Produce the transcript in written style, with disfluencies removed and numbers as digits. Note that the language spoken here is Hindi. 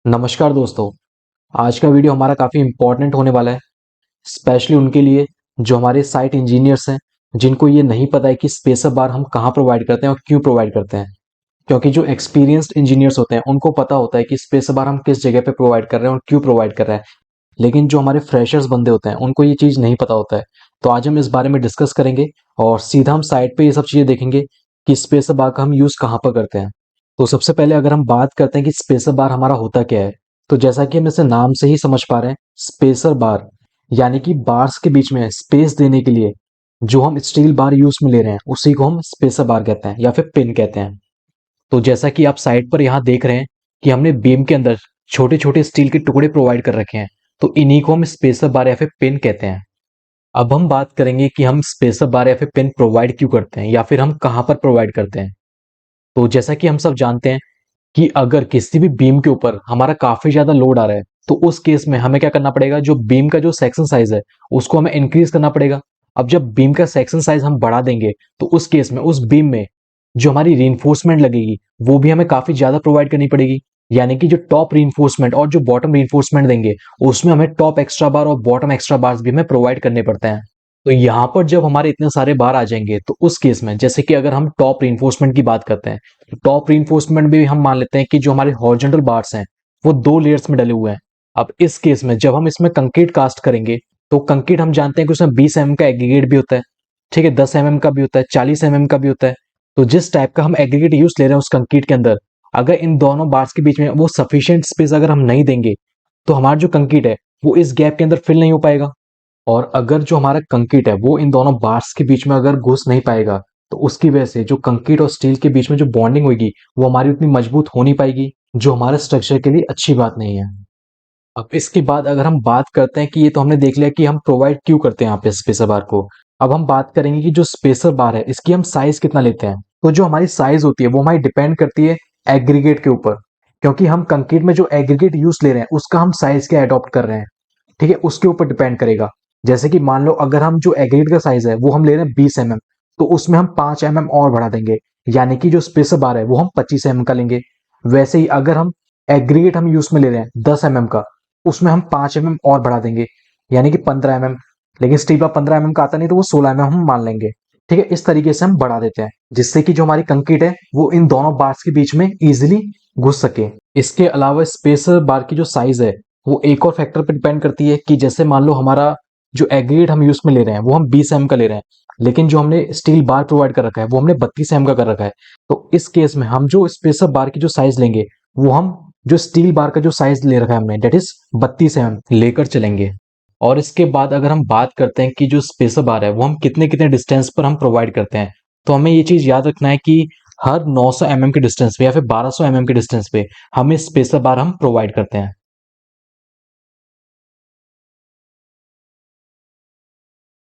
नमस्कार दोस्तों। आज का वीडियो हमारा काफ़ी इम्पोर्टेंट होने वाला है, स्पेशली उनके लिए जो हमारे साइट इंजीनियर्स हैं, जिनको ये नहीं पता है कि स्पेसर बार हम कहाँ प्रोवाइड करते हैं और क्यों प्रोवाइड करते हैं। क्योंकि जो एक्सपीरियंस्ड इंजीनियर्स होते हैं उनको पता होता है कि स्पेसर बार हम किस जगह पे प्रोवाइड कर रहे हैं और क्यों प्रोवाइड कर रहे हैं, लेकिन जो हमारे फ्रेशर्स बंदे होते हैं उनको ये चीज़ नहीं पता होता है। तो आज हम इस बारे में डिस्कस करेंगे और सीधा हम साइट पे ये सब चीज़ें देखेंगे कि स्पेसर बार का हम यूज़ कहाँ पर करते हैं। तो सबसे पहले अगर हम बात करते हैं कि स्पेसर बार हमारा होता क्या है, तो जैसा कि हम इसे नाम से ही समझ पा रहे हैं, स्पेसर बार यानी कि बार्स के बीच में स्पेस देने के लिए जो हम स्टील बार यूज में ले रहे हैं उसी को हम स्पेसर बार कहते हैं या फिर पिन कहते हैं। तो जैसा कि आप साइड पर यहाँ देख रहे हैं कि हमने बीम के अंदर छोटे छोटे स्टील के टुकड़े प्रोवाइड कर रखे हैं, तो इन्हीं को हम स्पेसर बार या फिर पिन कहते हैं। अब हम बात करेंगे कि हम स्पेसर बार या फिर पिन प्रोवाइड क्यों करते हैं या फिर हम कहाँ पर प्रोवाइड करते हैं। तो जैसा कि हम सब जानते हैं कि अगर किसी भी बीम के ऊपर हमारा काफी ज्यादा लोड आ रहा है, तो उस केस में हमें क्या करना पड़ेगा, जो बीम का जो सेक्शन साइज है उसको हमें इंक्रीज करना पड़ेगा। अब जब बीम का सेक्शन साइज हम बढ़ा देंगे तो उस केस में उस बीम में जो हमारी रीइंफोर्समेंट लगेगी वो भी हमें काफी ज्यादा प्रोवाइड करनी पड़ेगी। यानी कि जो टॉप रीइंफोर्समेंट और जो बॉटम रीइंफोर्समेंट देंगे उसमें हमें टॉप एक्स्ट्रा बार और बॉटम एक्स्ट्रा बार्स भी हमें प्रोवाइड करने पड़ते हैं। तो यहाँ पर जब हमारे इतने सारे बार आ जाएंगे तो उस केस में जैसे कि अगर हम टॉप रीइंफोर्समेंट की बात करते हैं, तो टॉप रीइंफोर्समेंट भी हम मान लेते हैं कि जो हमारे हॉरिजॉन्टल बार्स हैं वो 2 लेयर्स में डले हुए हैं। अब इस केस में जब हम इसमें कंक्रीट कास्ट करेंगे, तो कंक्रीट हम जानते हैं कि उसमें 20 mm का एग्रीगेट भी होता है, ठीक है, 10 mm का भी होता है, 40 mm का भी होता है। तो जिस टाइप का हम एग्रीगेट यूज ले रहे हैं उस कंक्रीट के अंदर, अगर इन दोनों बार्स के बीच में वो सफिशिएंट स्पेस अगर हम नहीं देंगे तो हमारा जो कंक्रीट है वो इस गैप के अंदर फिल नहीं हो पाएगा। और अगर जो हमारा कंक्रीट है वो इन दोनों बार्स के बीच में अगर घुस नहीं पाएगा, तो उसकी वजह से जो कंक्रीट और स्टील के बीच में जो बॉन्डिंग होगी वो हमारी उतनी मजबूत हो नहीं पाएगी, जो हमारे स्ट्रक्चर के लिए अच्छी बात नहीं है। अब इसके बाद अगर हम बात करते हैं कि ये तो हमने देख लिया कि हम प्रोवाइड क्यों करते हैं यहाँ पे स्पेसर बार को। अब हम बात करेंगे कि जो स्पेसर बार है इसकी हम साइज कितना लेते हैं। तो जो हमारी साइज होती है वो हमारी डिपेंड करती है एग्रीगेट के ऊपर, क्योंकि हम कंक्रीट में जो एग्रीगेट यूज ले रहे हैं उसका हम साइज क्या अडॉप्ट कर रहे हैं, ठीक है, उसके ऊपर डिपेंड करेगा। जैसे कि मान लो अगर हम जो एग्रीगेट का साइज है वो हम ले रहे हैं 20 mm, तो उसमें हम 5 mm और बढ़ा देंगे, यानी कि जो स्पेसर बार है वो हम 25 mm का लेंगे। वैसे ही अगर हम एग्रीगेट हम यूज में ले रहे हैं 10 mm का, उसमें हम 5 mm और बढ़ा देंगे, यानी कि 15 mm। लेकिन स्टील बार 15 mm का आता नहीं तो वो 16 mm हम मान लेंगे, ठीक है। इस तरीके से हम बढ़ा देते हैं जिससे कि जो हमारी कंक्रीट है वो इन दोनों बार्स के बीच में इजिली घुस सके। इसके अलावा स्पेसर बार की जो साइज है वो एक और फैक्टर पर डिपेंड करती है कि जैसे मान लो हमारा जो एग्रीगेट हम यूज में ले रहे हैं वो हम 20 mm का ले रहे हैं, लेकिन जो हमने स्टील बार प्रोवाइड कर रखा है वो हमने 32 mm का कर रखा है। तो इस केस में हम जो स्पेसर बार की जो साइज लेंगे वो हम जो स्टील बार का जो साइज ले रखा है हमने डेट इज 32 mm लेकर चलेंगे। और इसके बाद अगर हम बात करते हैं कि जो स्पेसर बार है वो हम कितने कितने डिस्टेंस पर हम प्रोवाइड करते हैं, तो हमें ये चीज याद रखना है कि हर 900 mm के डिस्टेंस पे या फिर 1200 mm के डिस्टेंस पे हमें स्पेसर बार हम प्रोवाइड करते हैं।